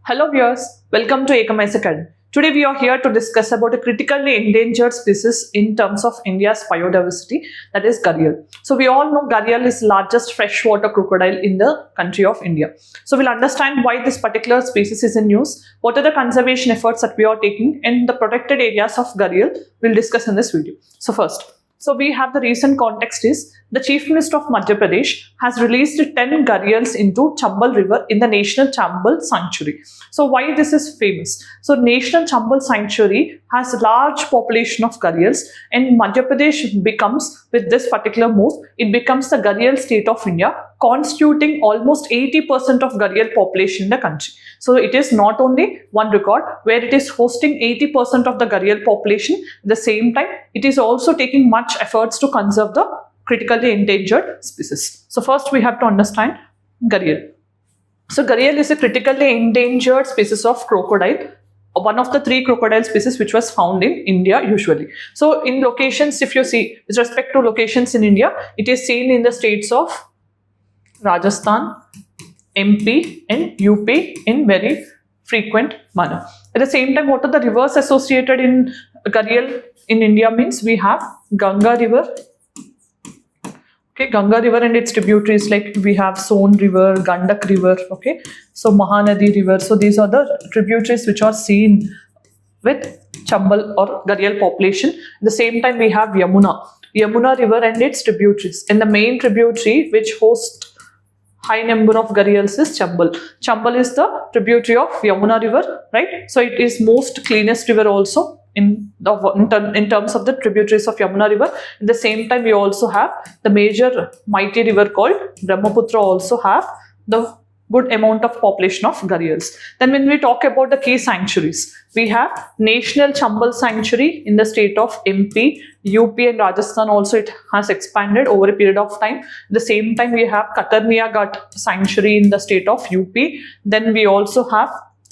Hello viewers, welcome to Ekamais Academy. Today we are here to discuss about a critically endangered species in terms of India's biodiversity, that is gharial. So we all know gharial is largest freshwater crocodile in the country of India. So we'll understand why this particular species is in use, what are the conservation efforts that we are taking, and the protected areas of gharial we'll discuss in this video. So first, we have the recent context is the Chief Minister of Madhya Pradesh has released 10 gharials into Chambal River in the National Chambal Sanctuary. So why this is famous? So National Chambal Sanctuary has a large population of gharials, and Madhya Pradesh becomes, with this particular move, it becomes the gharial state of India, constituting almost 80% of gharial population in the country. So it is not only one record where it is hosting 80% of the gharial population. At the same time, it is also taking much efforts to conserve the critically endangered species. So first we have to understand gharial. So gharial is a critically endangered species of crocodile, one of the 3 crocodile species which was found in India usually. So in locations, if you see, with respect to locations in India, it is seen in the states of Rajasthan, MP and UP in very frequent manner. At the same time, what are the rivers associated in gharial in India means we have Ganga River. Okay, Ganga River and its tributaries, like we have Son River, Gandak River, okay, so Mahanadi River. So these are the tributaries which are seen with Chambal or gharial population. At the same time, we have Yamuna River and its tributaries. And the main tributary which hosts high number of gharials is Chambal. Chambal is the tributary of Yamuna River, right? So it is most cleanest river also in terms of the tributaries of Yamuna River. At the same time, we also have the major mighty river called Brahmaputra also have the good amount of population of gharials. Then when we talk about the key sanctuaries, we have National Chambal Sanctuary in the state of MP, UP and Rajasthan also it has expanded over a period of time. At the same time, we have Katarnia Ghat Sanctuary in the state of UP. Then we also have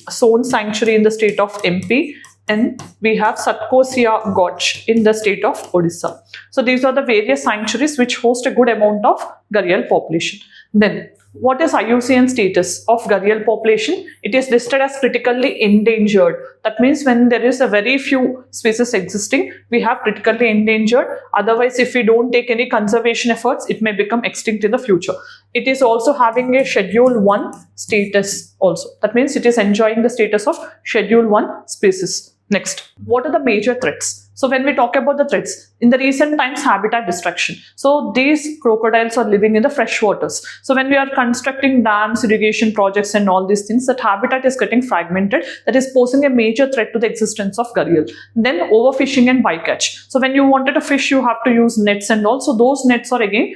Son Sanctuary in the state of MP. And we have Satkosia Gorge in the state of Odisha. So these are the various sanctuaries which host a good amount of gharial population. Then what is IUCN status of gharial population? It is listed as critically endangered. That means when there is a very few species existing, we have critically endangered. Otherwise, if we don't take any conservation efforts, it may become extinct in the future. It is also having a Schedule 1 status also. That means it is enjoying the status of Schedule 1 species. Next, what are the major threats? So when we talk about the threats, in the recent times, habitat destruction. So these crocodiles are living in the fresh waters. So when we are constructing dams, irrigation projects and all these things, that habitat is getting fragmented. That is posing a major threat to the existence of gharial. Then overfishing and bycatch. So when you wanted to fish, you have to use nets and all. So those nets are again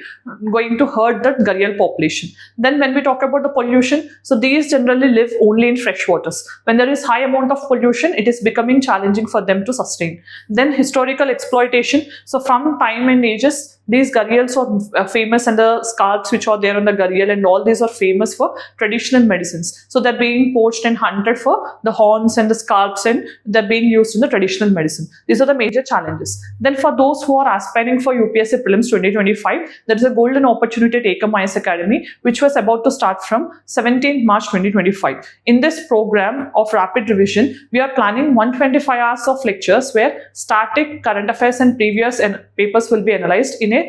going to hurt the gharial population. Then when we talk about the pollution, so these generally live only in fresh waters. When there is high amount of pollution, it is becoming challenging for them to sustain. Then historical exploitation. So from time and ages, these gharials are famous, and the scalps which are there on the gharial and all these are famous for traditional medicines. So they're being poached and hunted for the horns and the scalps, and they're being used in the traditional medicine. These are the major challenges. Then for those who are aspiring for UPSC Prelims 2025, there is a golden opportunity at Ekamais Academy, which was about to start from 17th March 2025. In this program of rapid revision, we are planning 125 hours of lectures where static, current affairs and previous papers will be analyzed in a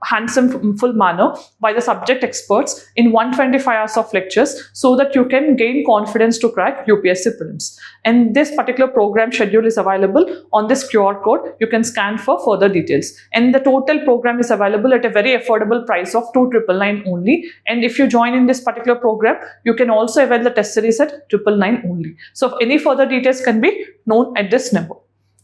handsome full manner by the subject experts in 125 hours of lectures, so that you can gain confidence to crack UPSC Prelims. And this particular program schedule is available on this QR code. You can scan for further details. And the total program is available at a very affordable price of 2,999 only. And if you join in this particular program, you can also avail the test series at 999 only. So any further details can be known at this number.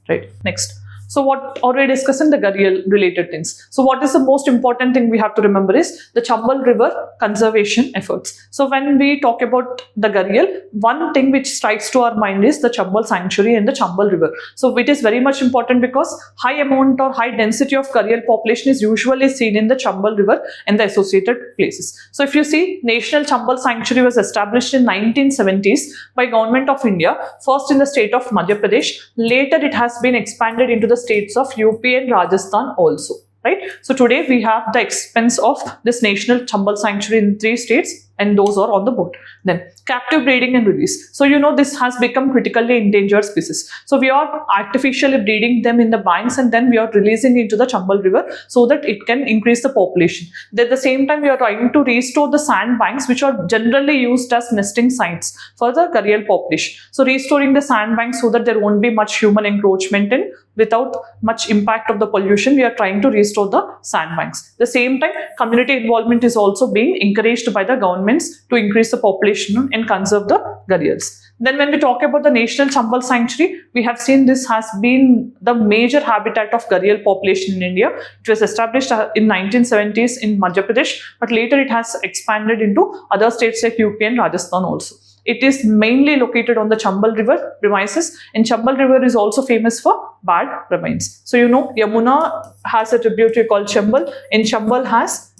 Right. Next. So what already discussing the gharial related things. So what is the most important thing we have to remember is the Chambal River conservation efforts. So when we talk about the gharial, one thing which strikes to our mind is the Chambal Sanctuary and the Chambal River. So it is very much important because high amount or high density of gharial population is usually seen in the Chambal River and the associated places. So if you see, National Chambal Sanctuary was established in 1970s by Government of India, first in the state of Madhya Pradesh. Later it has been expanded into the states of UP and Rajasthan also. Right? So today we have the expense of this National Chambal Sanctuary in 3 states, and those are on the board. Then captive breeding and release. So this has become critically endangered species. So we are artificially breeding them in the banks and then we are releasing into the Chambal River so that it can increase the population. At the same time, we are trying to restore the sand banks which are generally used as nesting sites for the gharial population. So restoring the sand banks so that there won't be much human encroachment and without much impact of the pollution, we are trying to restore the sandbanks. At the same time, community involvement is also being encouraged by the governments to increase the population and conserve the gharials. Then when we talk about the National Chambal Sanctuary, we have seen this has been the major habitat of gharial population in India. It was established in 1970s in Madhya Pradesh, but later it has expanded into other states like UP and Rajasthan also. It is mainly located on the Chambal River premises, and Chambal River is also famous for bad ravines. So Yamuna has a tributary called Chambal, and Chambal has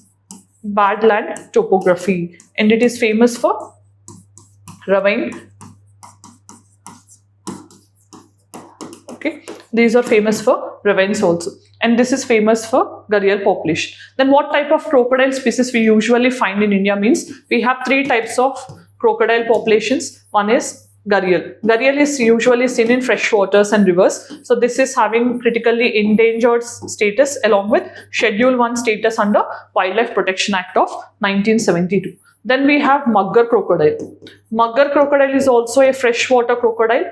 bad land topography, and it is famous for ravine. Okay, these are famous for ravines also, and this is famous for gharial population. Then what type of crocodile species we usually find in India means we have three types of crocodile populations. One is gharial. Gharial is usually seen in fresh waters and rivers. So this is having critically endangered status along with Schedule 1 status under Wildlife Protection Act of 1972. Then we have mugger crocodile. Mugger crocodile is also a freshwater crocodile.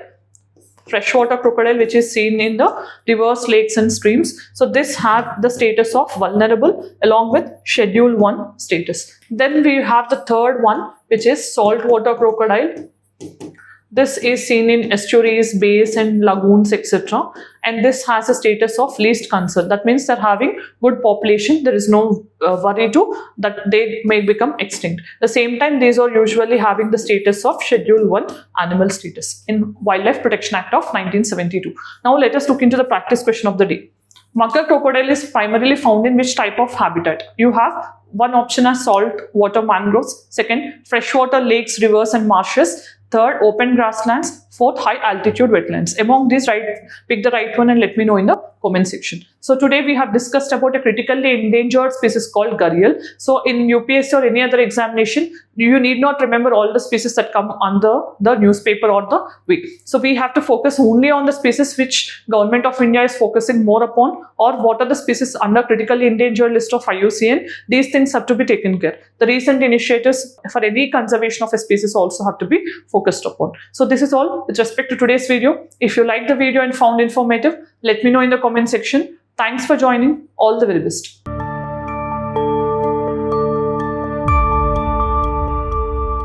Freshwater crocodile which is seen in the rivers, lakes and streams. So this have the status of vulnerable along with Schedule 1 status. Then we have the third one which is saltwater crocodile. This is seen in estuaries, bays and lagoons, etc. And this has a status of least concern. That means they're having good population. There is no worry to that they may become extinct. At the same time, these are usually having the status of Schedule 1 animal status in Wildlife Protection Act of 1972. Now let us look into the practice question of the day. Mugger crocodile is primarily found in which type of habitat? You have one option as salt water mangroves, second freshwater lakes, rivers and marshes, third open grasslands, fourth high altitude wetlands. Among these, pick the right one and let me know in the comment section. So today we have discussed about a critically endangered species called gharial. So in UPSC or any other examination, you need not remember all the species that come under the newspaper or the week. So we have to focus only on the species which Government of India is focusing more upon, or what are the species under critically endangered list of IUCN. These things have to be taken care. The recent initiatives for any conservation of a species also have to be focused upon. So this is all with respect to today's video. If you liked the video and found informative, let me know in the comment section. Thanks for joining. All the very best.